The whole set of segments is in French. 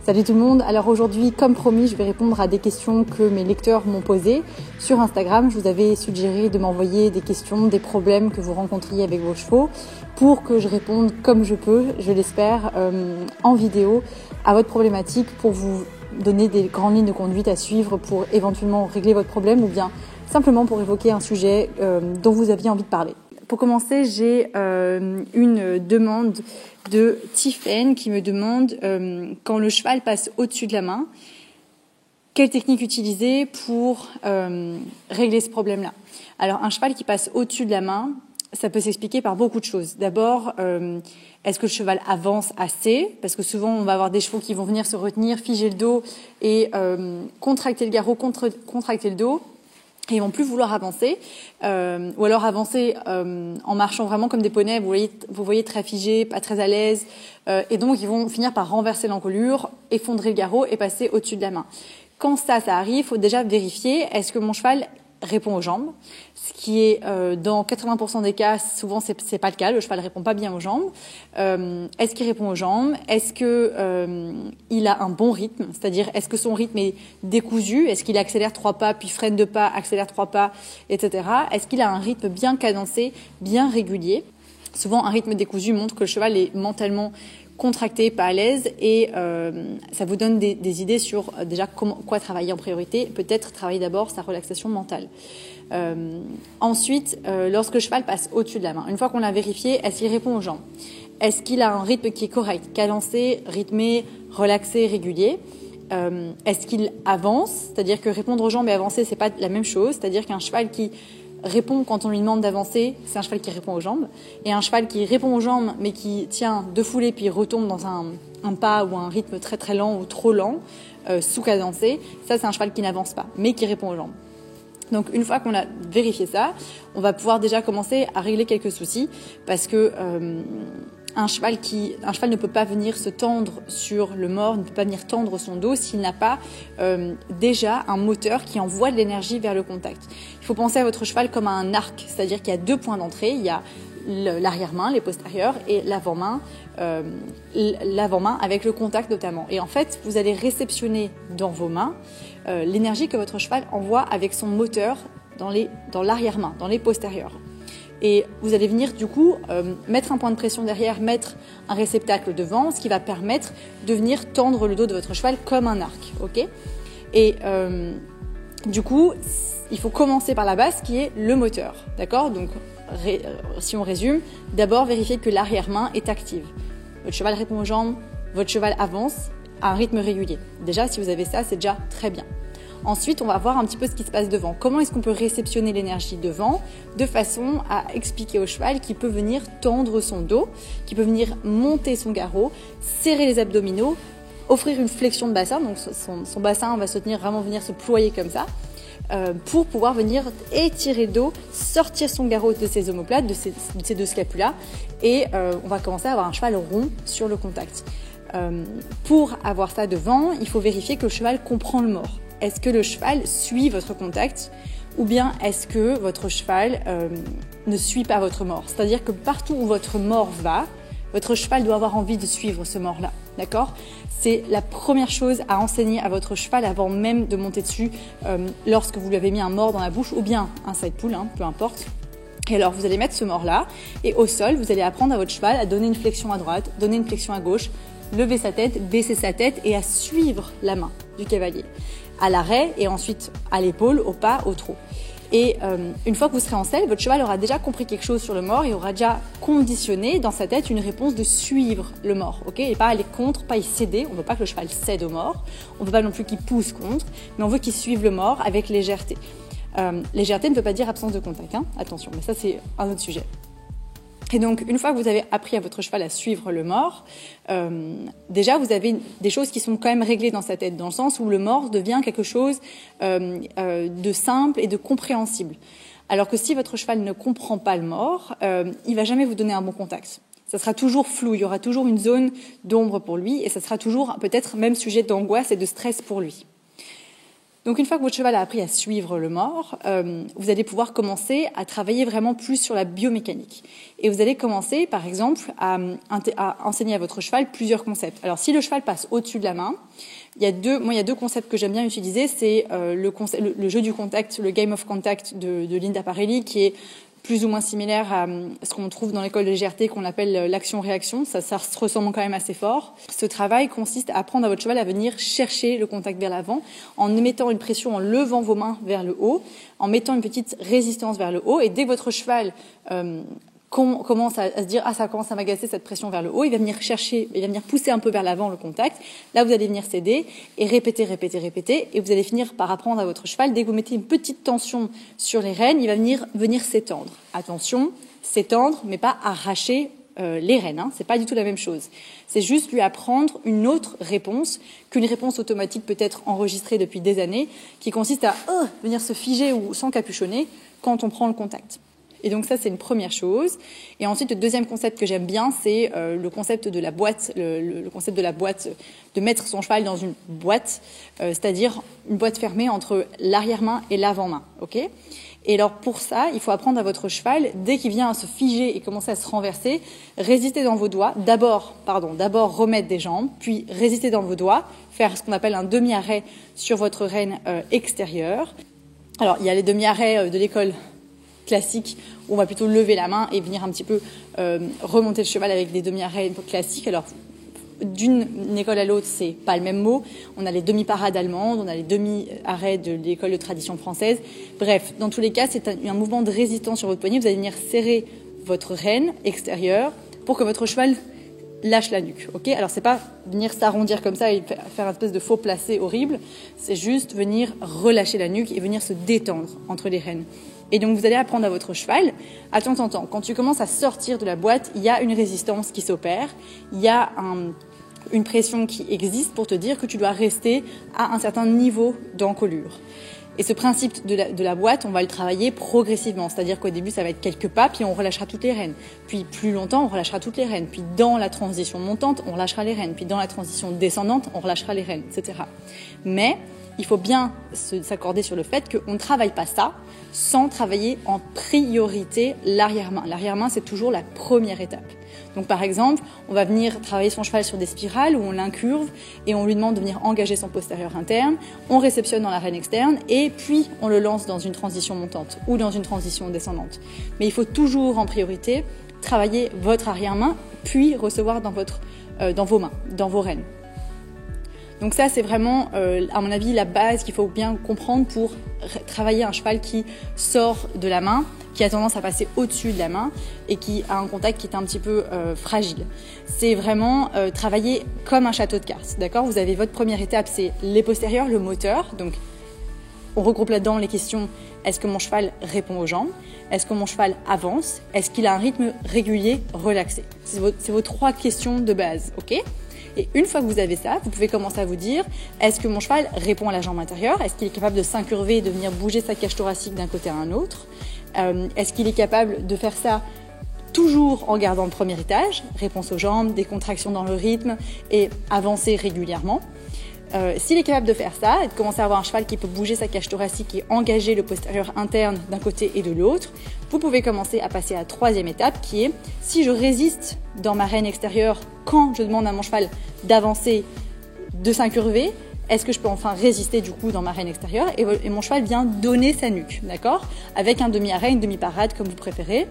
Salut tout le monde, alors aujourd'hui comme promis je vais répondre à des questions que mes lecteurs m'ont posées sur Instagram. Je vous avais suggéré de m'envoyer des questions, des problèmes que vous rencontriez avec vos chevaux pour que je réponde comme je peux, je l'espère, en vidéo à votre problématique pour vous donner des grandes lignes de conduite à suivre pour éventuellement régler votre problème ou bien simplement pour évoquer un sujet dont vous aviez envie de parler. Pour commencer, j'ai une demande de Tiffen qui me demande quand le cheval passe au-dessus de la main, quelle technique utiliser pour régler ce problème-là. Alors, un cheval qui passe au-dessus de la main, ça peut s'expliquer par beaucoup de choses. D'abord, est-ce que le cheval avance assez? Parce que souvent, on va avoir des chevaux qui vont venir se retenir, figer le dos et contracter le garrot, contracter le dos. Et ils vont plus vouloir avancer, ou alors avancer en marchant vraiment comme des poneys. Vous voyez très figés, pas très à l'aise, et donc ils vont finir par renverser l'encolure, effondrer le garrot et passer au-dessus de la main. Quand ça arrive, il faut déjà vérifier est-ce que mon cheval répond aux jambes, ce qui est dans 80% des cas, souvent c'est pas le cas, le cheval répond pas bien aux jambes. Est-ce qu'il répond aux jambes? Est-ce que il a un bon rythme, c'est-à-dire est-ce que son rythme est décousu? Est-ce qu'il accélère 3 pas puis freine 2 pas, accélère 3 pas, etc. Est-ce qu'il a un rythme bien cadencé, bien régulier? Souvent un rythme décousu montre que le cheval est mentalement contracté, pas à l'aise, et ça vous donne des idées sur déjà quoi travailler en priorité. Peut-être travailler d'abord sa relaxation mentale. Ensuite, lorsque le cheval passe au-dessus de la main, une fois qu'on l'a vérifié, est-ce qu'il répond aux jambes? Est-ce qu'il a un rythme qui est correct, cadencé, rythmé, relaxé, régulier? Est-ce qu'il avance? C'est-à-dire que répondre aux jambes et avancer, c'est pas la même chose. C'est-à-dire qu'un cheval qui répond quand on lui demande d'avancer, c'est un cheval qui répond aux jambes. Et un cheval qui répond aux jambes, mais qui tient deux foulées puis retombe dans un pas ou un rythme très très lent ou trop lent, sous-cadencé, ça c'est un cheval qui n'avance pas, mais qui répond aux jambes. Donc une fois qu'on a vérifié ça, on va pouvoir déjà commencer à régler quelques soucis, parce que un cheval ne peut pas venir se tendre sur le mors, ne peut pas venir tendre son dos s'il n'a pas déjà un moteur qui envoie de l'énergie vers le contact. Il faut penser à votre cheval comme à un arc, c'est-à-dire qu'il y a 2 points d'entrée, il y a l'arrière-main, les postérieurs, et l'avant-main avec le contact notamment. Et en fait, vous allez réceptionner dans vos mains l'énergie que votre cheval envoie avec son moteur dans l'arrière-main, dans les postérieurs. Et vous allez venir du coup mettre un point de pression derrière, mettre un réceptacle devant, ce qui va permettre de venir tendre le dos de votre cheval comme un arc, ok? Et du coup, il faut commencer par la base qui est le moteur, d'accord? Donc si on résume, d'abord vérifier que l'arrière-main est active. Votre cheval répond aux jambes, votre cheval avance à un rythme régulier. Déjà, si vous avez ça, c'est déjà très bien. Ensuite, on va voir un petit peu ce qui se passe devant. Comment est-ce qu'on peut réceptionner l'énergie devant de façon à expliquer au cheval qu'il peut venir tendre son dos, qu'il peut venir monter son garrot, serrer les abdominaux, offrir une flexion de bassin. Donc son bassin va se tenir, vraiment venir se ployer comme ça pour pouvoir venir étirer le dos, sortir son garrot de ses omoplates, de ses 2 scapulas et on va commencer à avoir un cheval rond sur le contact. Pour avoir ça devant, il faut vérifier que le cheval comprend le mors. Est-ce que le cheval suit votre contact ou bien est-ce que votre cheval ne suit pas votre mors? C'est-à-dire que partout où votre mors va, votre cheval doit avoir envie de suivre ce mors-là, d'accord? C'est la première chose à enseigner à votre cheval avant même de monter dessus lorsque vous lui avez mis un mors dans la bouche ou bien un side pull, peu importe. Et alors, vous allez mettre ce mors-là et au sol, vous allez apprendre à votre cheval à donner une flexion à droite, donner une flexion à gauche, lever sa tête, baisser sa tête et à suivre la main du cavalier à l'arrêt et ensuite à l'épaule, au pas, au trot. Et une fois que vous serez en selle, votre cheval aura déjà compris quelque chose sur le mors et aura déjà conditionné dans sa tête une réponse de suivre le mors, ok? Et pas aller contre, pas y céder. On ne veut pas que le cheval cède au mors. On ne veut pas non plus qu'il pousse contre, mais on veut qu'il suive le mors avec légèreté. Légèreté ne veut pas dire absence de contact, attention, mais ça c'est un autre sujet. Et donc, une fois que vous avez appris à votre cheval à suivre le mors, déjà, vous avez des choses qui sont quand même réglées dans sa tête, dans le sens où le mors devient quelque chose de simple et de compréhensible. Alors que si votre cheval ne comprend pas le mors, il va jamais vous donner un bon contact. Ça sera toujours flou, il y aura toujours une zone d'ombre pour lui et ça sera toujours peut-être même sujet d'angoisse et de stress pour lui. Donc une fois que votre cheval a appris à suivre le mors, vous allez pouvoir commencer à travailler vraiment plus sur la biomécanique. Et vous allez commencer, par exemple, à enseigner à votre cheval plusieurs concepts. Alors si le cheval passe au-dessus de la main, il y a deux concepts que j'aime bien utiliser. C'est le jeu du contact, le game of contact de Linda Parelli, qui est plus ou moins similaire à ce qu'on trouve dans l'école de GRT qu'on appelle l'action-réaction. Ça se ressemble quand même assez fort. Ce travail consiste à apprendre à votre cheval à venir chercher le contact vers l'avant en mettant une pression, en levant vos mains vers le haut, en mettant une petite résistance vers le haut. Et dès que votre cheval commence à se dire « Ah, ça commence à m'agacer cette pression vers le haut », il va venir chercher, il va venir pousser un peu vers l'avant le contact. Là, vous allez venir céder et répéter. Et vous allez finir par apprendre à votre cheval, dès que vous mettez une petite tension sur les rênes, il va venir s'étendre. Attention, s'étendre, mais pas arracher les rênes. C'est pas du tout la même chose. C'est juste lui apprendre une autre réponse qu'une réponse automatique peut-être enregistrée depuis des années, qui consiste à venir se figer ou s'encapuchonner quand on prend le contact. Et donc ça, c'est une première chose. Et ensuite, le deuxième concept que j'aime bien, c'est le concept de la boîte, le concept de la boîte, de mettre son cheval dans une boîte, c'est-à-dire une boîte fermée entre l'arrière-main et l'avant-main. Ok ? Et alors pour ça, il faut apprendre à votre cheval, dès qu'il vient à se figer et commencer à se renverser, résister dans vos doigts. D'abord remettre des jambes, puis résister dans vos doigts, faire ce qu'on appelle un demi-arrêt sur votre rêne extérieure. Alors, il y a les demi-arrêts de l'école classique où on va plutôt lever la main et venir un petit peu remonter le cheval avec des demi-arrêts classiques. Alors, d'une école à l'autre, c'est pas le même mot. On a les demi-parades allemandes, on a les demi-arrêts de l'école de tradition française. Bref, dans tous les cas, c'est un mouvement de résistance sur votre poignet. Vous allez venir serrer votre rêne extérieure pour que votre cheval lâche la nuque. Ok ? Alors, c'est pas venir s'arrondir comme ça et faire une espèce de faux placé horrible. C'est juste venir relâcher la nuque et venir se détendre entre les rênes. Et donc, vous allez apprendre à votre cheval, à temps en temps, quand tu commences à sortir de la boîte, il y a une résistance qui s'opère, il y a une pression qui existe pour te dire que tu dois rester à un certain niveau d'encolure. Et ce principe de la boîte, on va le travailler progressivement. C'est-à-dire qu'au début, ça va être quelques pas, puis on relâchera toutes les rênes. Puis plus longtemps, on relâchera toutes les rênes. Puis dans la transition montante, on relâchera les rênes. Puis dans la transition descendante, on relâchera les rênes, etc. Mais il faut bien s'accorder sur le fait qu'on ne travaille pas ça sans travailler en priorité l'arrière-main. L'arrière-main, c'est toujours la première étape. Donc par exemple, on va venir travailler son cheval sur des spirales où on l'incurve et on lui demande de venir engager son postérieur interne, on réceptionne dans la rêne externe et puis on le lance dans une transition montante ou dans une transition descendante. Mais il faut toujours en priorité travailler votre arrière-main puis recevoir dans vos mains, dans vos rênes. Donc ça, c'est vraiment, à mon avis, la base qu'il faut bien comprendre pour travailler un cheval qui sort de la main, qui a tendance à passer au-dessus de la main et qui a un contact qui est un petit peu fragile. C'est vraiment travailler comme un château de cartes, d'accord ? Vous avez votre première étape, c'est les postérieurs, le moteur. Donc, on regroupe là-dedans les questions, est-ce que mon cheval répond aux jambes ? Est-ce que mon cheval avance ? Est-ce qu'il a un rythme régulier, relaxé ? C'est vos 3 questions de base, ok ? Et une fois que vous avez ça, vous pouvez commencer à vous dire, est-ce que mon cheval répond à la jambe intérieure ? Est-ce qu'il est capable de s'incurver et de venir bouger sa cage thoracique d'un côté à un autre ? Est-ce qu'il est capable de faire ça toujours en gardant le premier étage ? Réponse aux jambes, des contractions dans le rythme et avancer régulièrement. S'il est capable de faire ça et de commencer à avoir un cheval qui peut bouger sa cage thoracique et engager le postérieur interne d'un côté et de l'autre, vous pouvez commencer à passer à la 3e étape qui est, si je résiste dans ma rêne extérieure quand je demande à mon cheval d'avancer, de s'incurver, est-ce que je peux enfin résister du coup dans ma rêne extérieure et mon cheval vient donner sa nuque, d'accord ? Avec un demi-arrêt, une demi-parade comme vous préférez.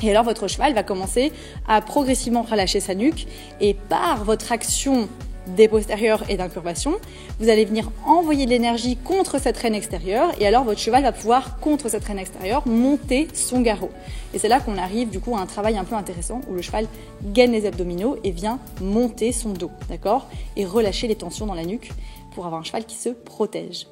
Et alors votre cheval va commencer à progressivement relâcher sa nuque et par votre action des postérieurs et d'incurvation, vous allez venir envoyer de l'énergie contre cette rêne extérieure et alors votre cheval va pouvoir, contre cette rêne extérieure, monter son garrot. Et c'est là qu'on arrive du coup à un travail un peu intéressant où le cheval gaine les abdominaux et vient monter son dos, d'accord ? Et relâcher les tensions dans la nuque pour avoir un cheval qui se protège.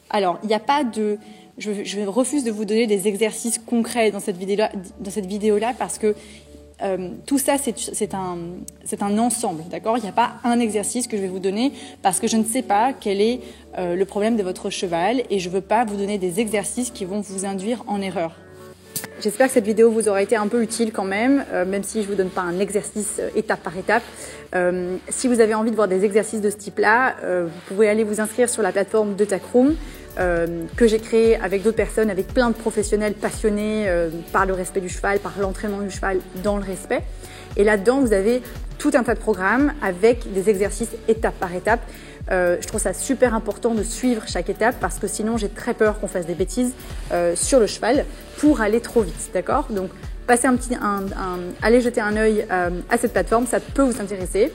Alors, il n'y a pas de... Je refuse de vous donner des exercices concrets dans cette vidéo-là parce que tout ça, c'est un ensemble, d'accord ? Il n'y a pas un exercice que je vais vous donner parce que je ne sais pas quel est le problème de votre cheval et je ne veux pas vous donner des exercices qui vont vous induire en erreur. J'espère que cette vidéo vous aura été un peu utile quand même si je vous donne pas un exercice étape par étape. Si vous avez envie de voir des exercices de ce type-là, vous pouvez aller vous inscrire sur la plateforme de Tacroom que j'ai créée avec d'autres personnes, avec plein de professionnels passionnés par le respect du cheval, par l'entraînement du cheval dans le respect. Et là-dedans, vous avez tout un tas de programmes avec des exercices étape par étape. Je trouve ça super important de suivre chaque étape parce que sinon j'ai très peur qu'on fasse des bêtises sur le cheval pour aller trop vite, d'accord? Donc allez jeter un œil à cette plateforme, ça peut vous intéresser.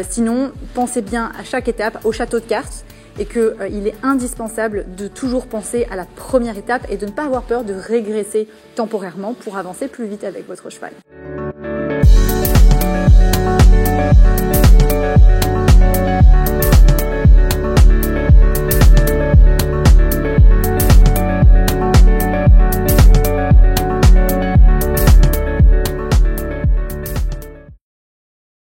Sinon, pensez bien à chaque étape, au château de cartes et qu'il est indispensable de toujours penser à la première étape et de ne pas avoir peur de régresser temporairement pour avancer plus vite avec votre cheval.